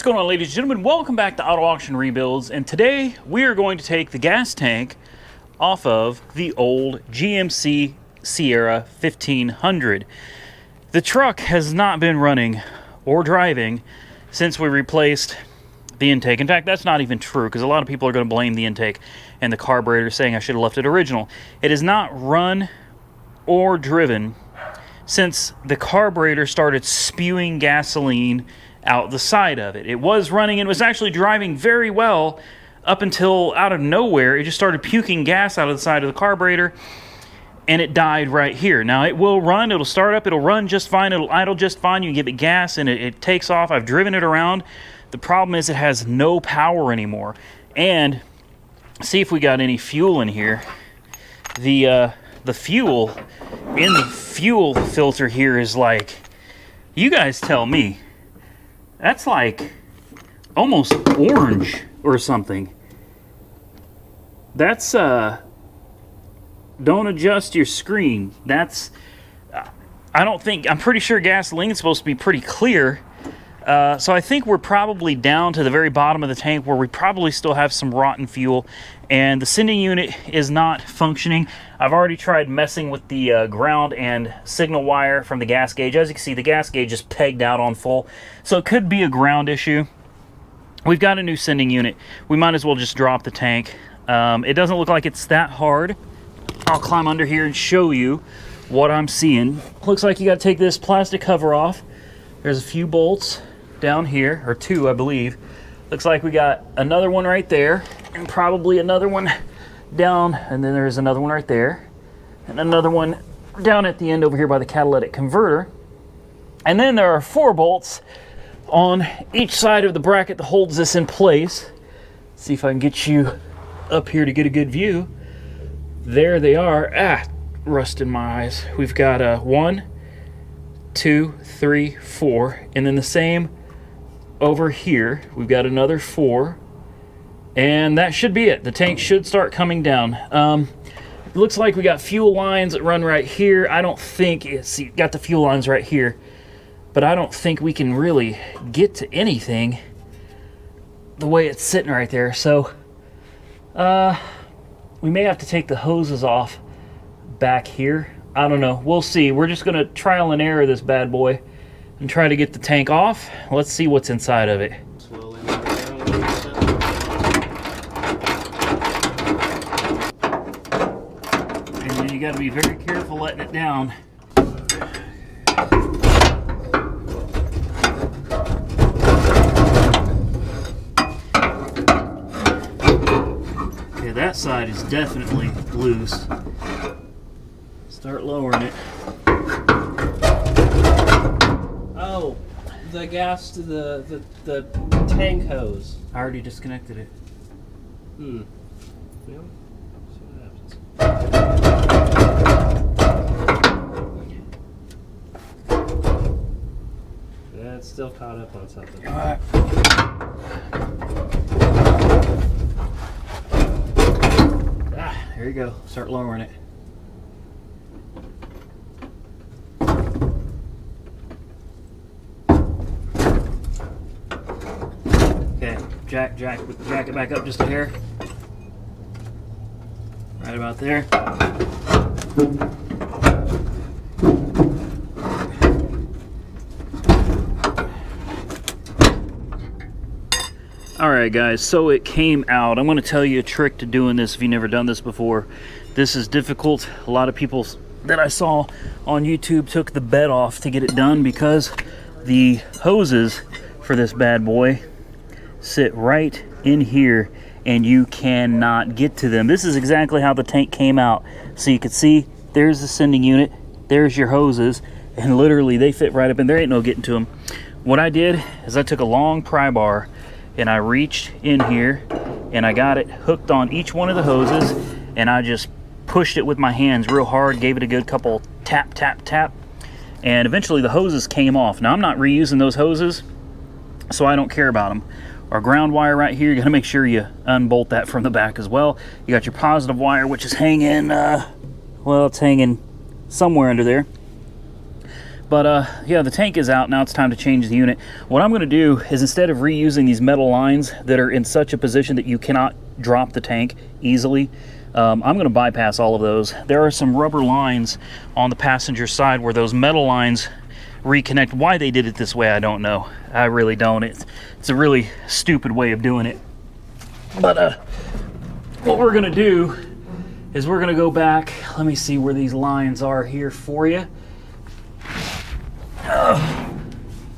What's going on, ladies and gentlemen? Welcome back to Auto Auction Rebuilds, and today we are going to take the gas tank off of the old GMC Sierra 1500. The truck has not been running or driving since we replaced the intake. In fact, that's not even true, because a lot of people are going to blame the intake and the carburetor, saying I should have left it original. It has not run or driven since the carburetor started spewing gasoline out the side of it. It was running and was actually driving very well up until out of nowhere it just started puking gas out of the side of the carburetor, and it died right here. Now it will run, it'll start up, it'll run just fine, it'll idle just fine. You can give it gas and it takes off. I've driven it around. The problem is it has no power anymore. And see if we got any fuel in here. The fuel in the fuel filter here is like, you guys tell me, that's like almost orange or something. That's don't adjust your screen. That's I'm pretty sure gasoline is supposed to be pretty clear. So I think we're probably down to the very bottom of the tank, where we probably still have some rotten fuel, and the sending unit is not functioning. I've already tried messing with the ground and signal wire from the gas gauge. As you can see, the gas gauge is pegged out on full, so it could be a ground issue. We've got a new sending unit. We might as well just drop the tank. It doesn't look like it's that hard. I'll climb under here and show you what I'm seeing. Looks like you got to take this plastic cover off. There's a few bolts down here, or two, I believe. Looks like we got another one right there, and probably another one down, and then there's another one right there, and another one down at the end over here by the catalytic converter. And then there are 4 bolts on each side of the bracket that holds this in place. Let's see if I can get you up here to get a good view. There they are. Rust in my eyes. We've got 1, 2, 3, 4, and then the same over here. We've got another 4, and that should be it. The tank should start coming down. It looks like we got fuel lines that run right here. I don't think it's got the fuel lines right here, but I don't think we can really get to anything the way it's sitting right there. So we may have to take the hoses off back here. I don't know. We'll see. We're just going to trial and error this bad boy and try to get the tank off. Let's see what's inside of it. And then you got to be very careful letting it down. Okay, that side is definitely loose. Start lowering it. Oh, the gas to the tank hose. I already disconnected it. Yeah. See what happens. Yeah, it's still caught up on something. There you go. Start lowering it. Okay, jack it back up just a hair. Right about there. Alright guys, so it came out. I'm going to tell you a trick to doing this if you've never done this before. This is difficult. A lot of people that I saw on YouTube took the bed off to get it done, because the hoses for this bad boy sit right in here and you cannot get to them. This is exactly how the tank came out. So you can see there's the sending unit, there's your hoses, and literally they fit right up in there. Ain't no getting to them. What I did is I took a long pry bar and I reached in here and I got it hooked on each one of the hoses, and I just pushed it with my hands real hard, gave it a good couple tap, and eventually the hoses came off. Now I'm not reusing those hoses, so I don't care about them. Our ground wire right here, you gotta make sure you unbolt that from the back as well. You got your positive wire, which is hanging, well, it's hanging somewhere under there. But yeah, the tank is out. Now it's time to change the unit. What I'm going to do is, instead of reusing these metal lines that are in such a position that you cannot drop the tank easily, I'm going to bypass all of those. There are some rubber lines on the passenger side where those metal lines reconnect. Why they did it this way, I don't know. I really don't. It's a really stupid way of doing it. But what we're going to do is we're going to go back. Let me see where these lines are here for you.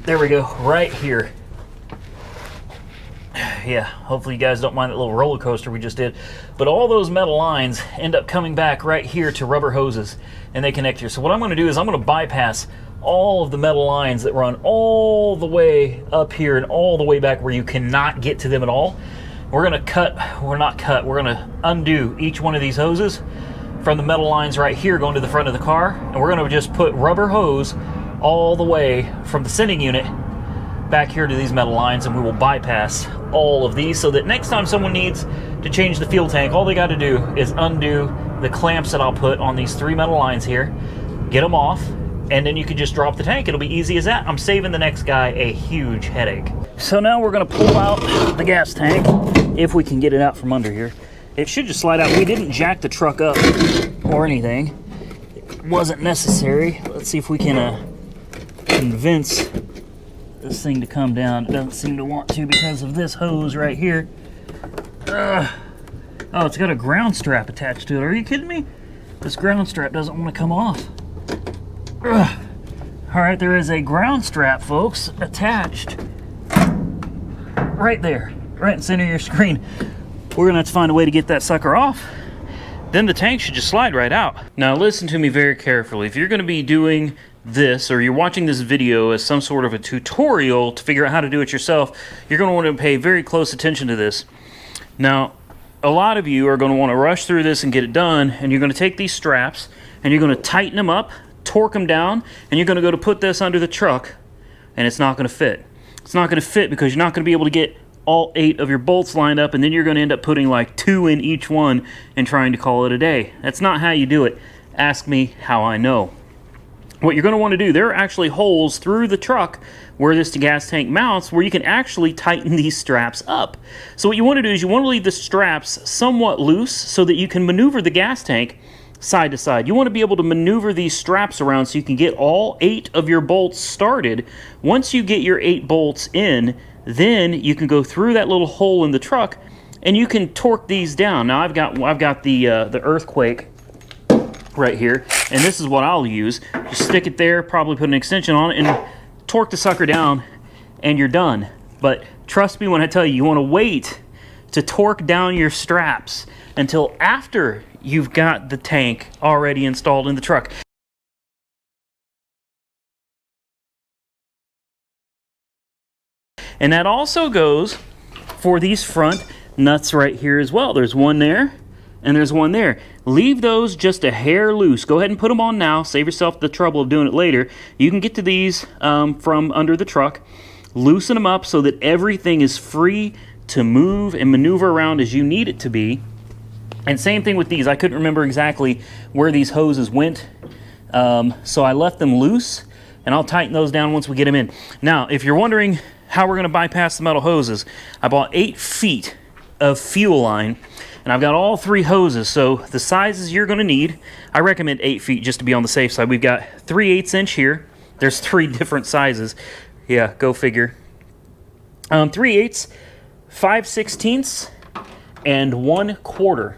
There we go, right here. Yeah, hopefully you guys don't mind that little roller coaster we just did. But all those metal lines end up coming back right here to rubber hoses, and they connect here. So what I'm going to do is I'm going to bypass all of the metal lines that run all the way up here and all the way back where you cannot get to them at all. We're going to we're going to undo each one of these hoses from the metal lines right here going to the front of the car, and we're going to just put rubber hose all the way from the sending unit back here to these metal lines, and we will bypass all of these so that next time someone needs to change the fuel tank, all they got to do is undo the clamps that I'll put on these 3 metal lines here, get them off, and then you can just drop the tank. It'll be easy as that. I'm saving the next guy a huge headache. So now we're going to pull out the gas tank, if we can get it out from under here. It should just slide out. We didn't jack the truck up or anything. It wasn't necessary. Let's see if we can convince this thing to come down. It doesn't seem to want to because of this hose right here. Oh, it's got a ground strap attached to it. Are you kidding me? This ground strap doesn't want to come off. All right, there is a ground strap, folks, attached right there, right in the center of your screen. We're gonna have to find a way to get that sucker off. Then the tank should just slide right out. Now listen to me very carefully. If you're gonna be doing this, or you're watching this video as some sort of a tutorial to figure out how to do it yourself, you're going to want to pay very close attention to this. Now, a lot of you are going to want to rush through this and get it done, and you're going to take these straps and you're going to tighten them up, torque them down, and you're going to go to put this under the truck, and it's not going to fit. It's not going to fit because you're not going to be able to get all 8 of your bolts lined up, and then you're going to end up putting like 2 in each one and trying to call it a day. That's not how you do it. Ask me how I know. What you're going to want to do, there are actually holes through the truck where this gas tank mounts where you can actually tighten these straps up. So what you want to do is you want to leave the straps somewhat loose so that you can maneuver the gas tank side to side. You want to be able to maneuver these straps around so you can get all 8 of your bolts started. Once you get your 8 bolts in, then you can go through that little hole in the truck and you can torque these down. Now I've got the earthquake right here, and this is what I'll use. Just stick it there, probably put an extension on it, and torque the sucker down, and you're done. But trust me when I tell you, you want to wait to torque down your straps until after you've got the tank already installed in the truck. And that also goes for these front nuts right here as well. There's one there, and there's one there. Leave those just a hair loose. Go ahead and put them on now. Save yourself the trouble of doing it later. You can get to these from under the truck. Loosen them up so that everything is free to move and maneuver around as you need it to be. And same thing with these. I couldn't remember exactly where these hoses went, so I left them loose, and I'll tighten those down once we get them in. Now, if you're wondering how we're going to bypass the metal hoses, I bought 8 feet of fuel line, and I've got all 3 hoses, so the sizes you're going to need, I recommend 8 feet just to be on the safe side. We've got 3/8 inch here. There's 3 different sizes. Yeah, go figure. 3/8, 5/16, and 1/4.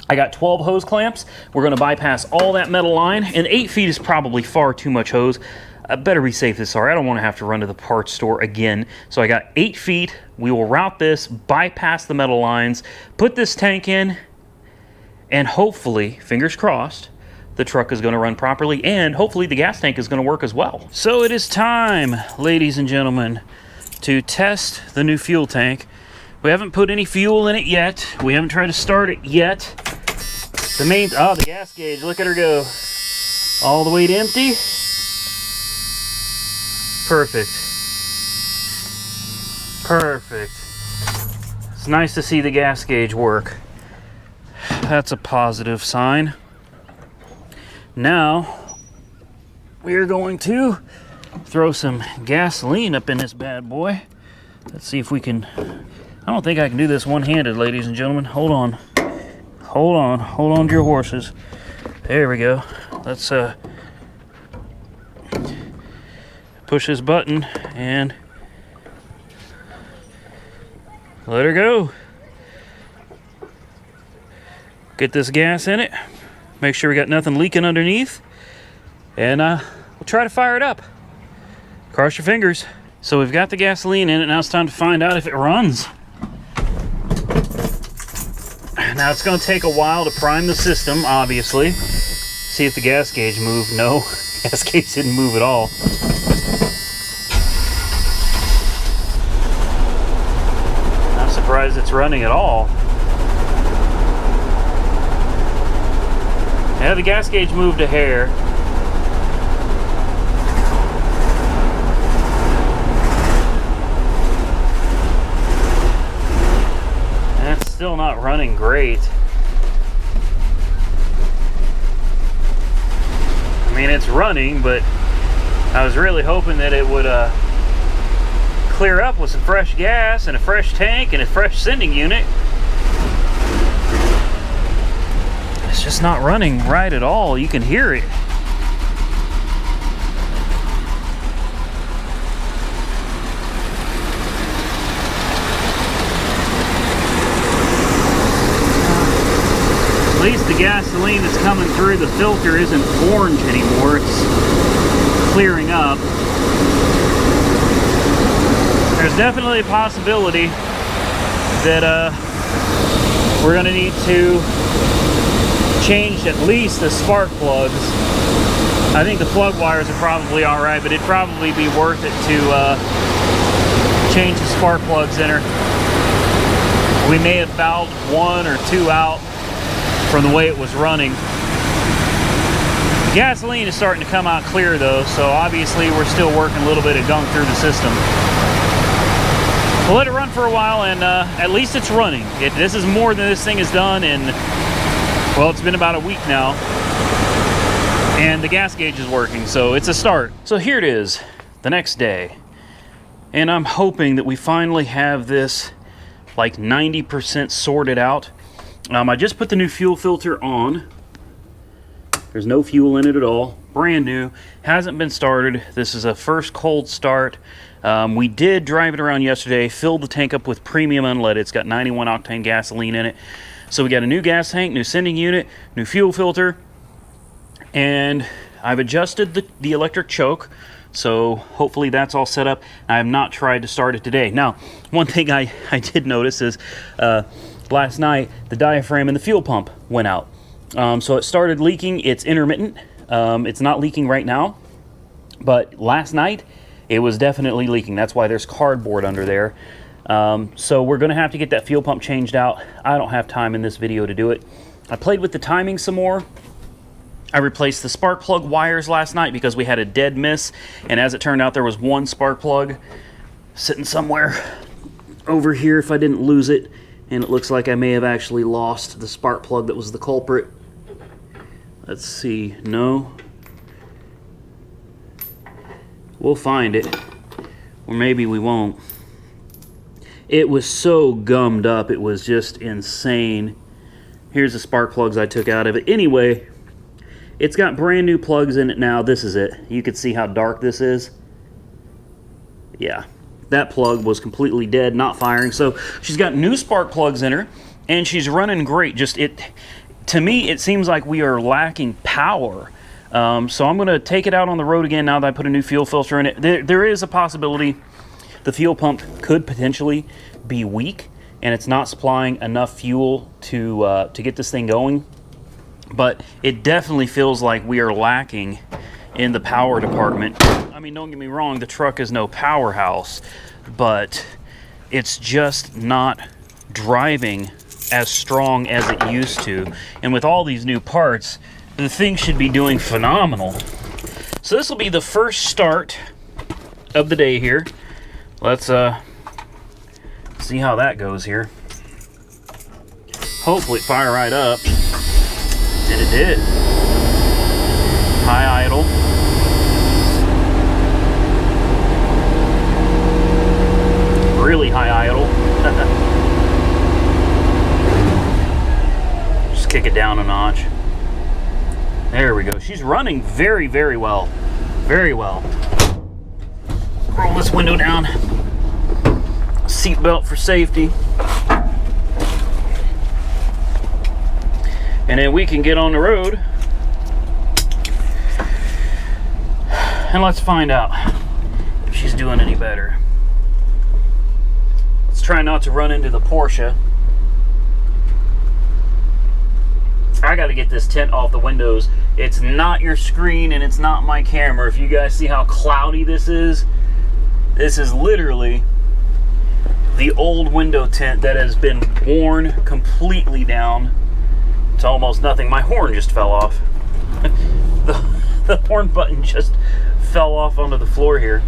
I got 12 hose clamps. We're going to bypass all that metal line, and 8 feet is probably far too much hose. I better be safe this far. I don't want to have to run to the parts store again. So I got 8 feet. We will route this, bypass the metal lines, put this tank in, and hopefully, fingers crossed, the truck is going to run properly, and hopefully the gas tank is going to work as well. So it is time, ladies and gentlemen, to test the new fuel tank. We haven't put any fuel in it yet. We haven't tried to start it yet. The gas gauge, look at her go. All the way to empty. Perfect. Perfect. It's nice to see the gas gauge work. That's a positive sign. Now, we're going to throw some gasoline up in this bad boy. Let's see if we can. I don't think I can do this one-handed, ladies and gentlemen. Hold on. Hold on to your horses. There we go. Let's push this button and let her go. Get this gas in it. Make sure we got nothing leaking underneath. And we'll try to fire it up. Cross your fingers. So we've got the gasoline in it. Now it's time to find out if it runs. Now it's going to take a while to prime the system, obviously. See if the gas gauge moved. No, gas gauge didn't move at all. Not surprised it's running at all. Yeah, the gas gauge moved a hair. That's still not running great. I mean, it's running, but I was really hoping that it would clear up with some fresh gas and a fresh tank and a fresh sending unit. It's just not running right at all. You can hear it. At least the gasoline that's coming through the filter isn't orange anymore. It's clearing up. There's definitely a possibility that we're going to need to change at least the spark plugs. I think the plug wires are probably all right, but it'd probably be worth it to change the spark plugs in her. We may have valved one or two out from the way it was running. Gasoline is starting to come out clear though, so obviously we're still working a little bit of gunk through the system. We'll let it run for a while, and at least it's running. This is more than this thing has done in, well, it's been about a week now. And the gas gauge is working, so it's a start. So here it is, the next day. And I'm hoping that we finally have this like 90% sorted out. I just put the new fuel filter on. There's no fuel in it at all. Brand new. Hasn't been started. This is a first cold start. We did drive it around yesterday, filled the tank up with premium unleaded. It's got 91 octane gasoline in it. So we got a new gas tank, new sending unit, new fuel filter, and I've adjusted the electric choke. So hopefully that's all set up. I have not tried to start it today. Now, one thing I did notice is last night the diaphragm in the fuel pump went out. So it started leaking. It's intermittent. It's not leaking right now, but last night it was definitely leaking. That's why there's cardboard under there. So we're going to have to get that fuel pump changed out. I don't have time in this video to do it. I played with the timing some more. I replaced the spark plug wires last night because we had a dead miss, and as it turned out there was one spark plug sitting somewhere over here if I didn't lose it, and it looks like I may have actually lost the spark plug that was the culprit. Let's see. No. We'll find it, or maybe we won't. It was so gummed up, it was just insane. Here's the spark plugs I took out of it. Anyway, it's got brand new plugs in it now. This is it. You can see how dark this is. Yeah, that plug was completely dead, not firing. So she's got new spark plugs in her, and she's running great. To me, it seems like we are lacking power. So I'm going to take it out on the road again now that I put a new fuel filter in it. There is a possibility the fuel pump could potentially be weak and it's not supplying enough fuel to get this thing going. But it definitely feels like we are lacking in the power department. I mean, don't get me wrong, the truck is no powerhouse, but it's just not driving as strong as it used to. And with all these new parts, the thing should be doing phenomenal. So this will be the first start of the day here. Let's see how that goes here. Hopefully fire right up. And it did. High idle. high idle. Just kick it down a notch. There we go. She's running very, very well. Very well. Roll this window down. Seatbelt for safety. And then we can get on the road. And let's find out if she's doing any better. Let's try not to run into the Porsche. I got to get this tint off the windows. It's not your screen and it's not my camera. If you guys see how cloudy this is literally the old window tint that has been worn completely down to almost nothing. My horn just fell off. The horn button just fell off onto the floor here.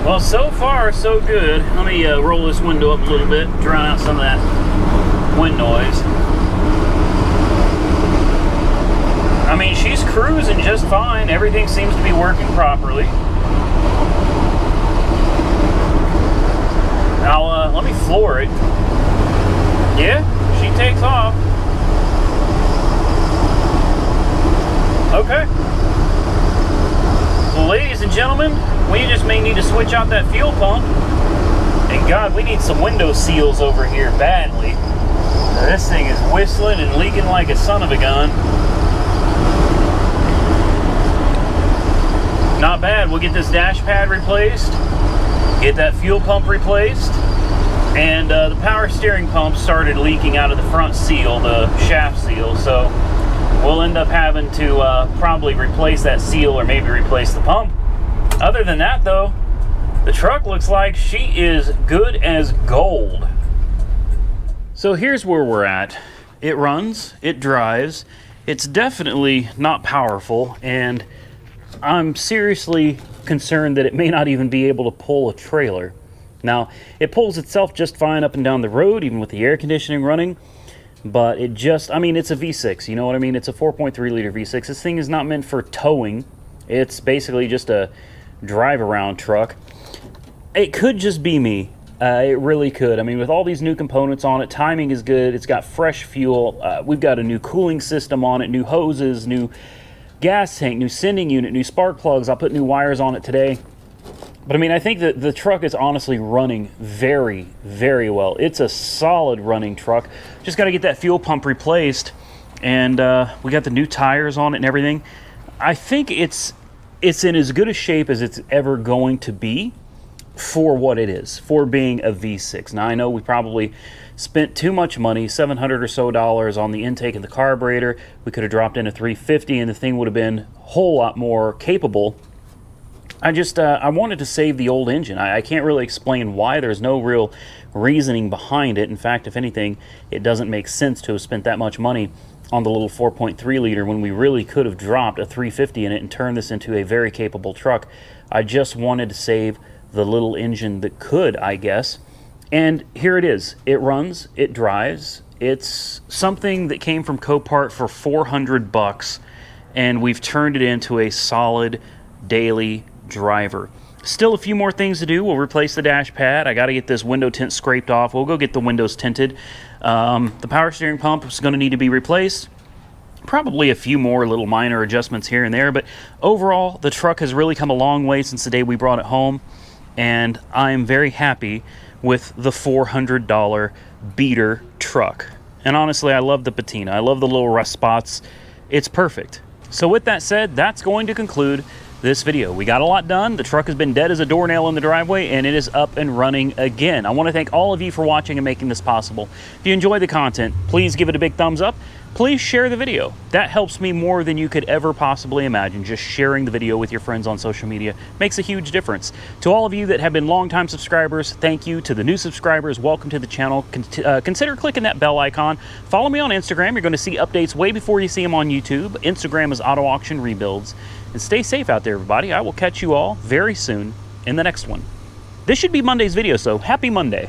Well, so far so good. Let me roll this window up a little bit, drown out some of that wind noise. I mean, she's cruising just fine. Everything seems to be working properly. Now, let me floor it. Yeah, she takes off. Okay. Well, ladies and gentlemen, we just may need to switch out that fuel pump. And God, we need some window seals over here badly. This thing is whistling and leaking like a son of a gun. Not bad. We'll get this dash pad replaced, get that fuel pump replaced, and the power steering pump started leaking out of the front seal, the shaft seal, so we'll end up having to probably replace that seal or maybe replace the pump. Other than that, though, the truck looks like she is good as gold. So here's where we're at. It runs, it drives, it's definitely not powerful, and I'm seriously concerned that it may not even be able to pull a trailer. Now, it pulls itself just fine up and down the road, even with the air conditioning running, but it just, I mean, it's a V6, you know what I mean? It's a 4.3 liter V6. This thing is not meant for towing. It's basically just a drive-around truck. It could just be me. It really could. I mean, with all these new components on it, timing is good. It's got fresh fuel. We've got a new cooling system on it, new hoses, new gas tank, new sending unit, new spark plugs. I'll put new wires on it today. But I mean, I think that the truck is honestly running very, very well. It's a solid running truck. Just got to get that fuel pump replaced, and we got the new tires on it and everything. I think it's in as good a shape as it's ever going to be for what it is, for being a V6. Now, I know we probably spent too much money, $700 or so on the intake and the carburetor. We could have dropped in a 350 and the thing would have been a whole lot more capable. I wanted to save the old engine. I can't really explain why. There's no real reasoning behind it. In fact, if anything, it doesn't make sense to have spent that much money on the little 4.3 liter when we really could have dropped a 350 in it and turned this into a very capable truck. I just wanted to save the little engine that could, I guess. And here it is. It runs, it drives. It's something that came from Copart for $400, and we've turned it into a solid daily driver. Still a few more things to do. We'll replace the dash pad. I got to get this window tint scraped off. We'll go get the windows tinted. The power steering pump is going to need to be replaced. Probably a few more little minor adjustments here and there, but overall, the truck has really come a long way since the day we brought it home, and I am very happy with the $400 beater truck. And honestly, I love the patina. I love the little rust spots. It's perfect. So with that said, that's going to conclude this video. We got a lot done. The truck has been dead as a doornail in the driveway, and it is up and running again. I want to thank all of you for watching and making this possible. If you enjoy the content, please give it a big thumbs up. Please share the video. That helps me more than you could ever possibly imagine. Just sharing the video with your friends on social media makes a huge difference. To all of you that have been longtime subscribers, thank you. To the new subscribers, welcome to the channel. Consider clicking that bell icon. Follow me on Instagram. You're going to see updates way before you see them on YouTube. Instagram is Auto Auction Rebuilds. And stay safe out there, everybody. I will catch you all very soon in the next one. This should be Monday's video, so happy Monday.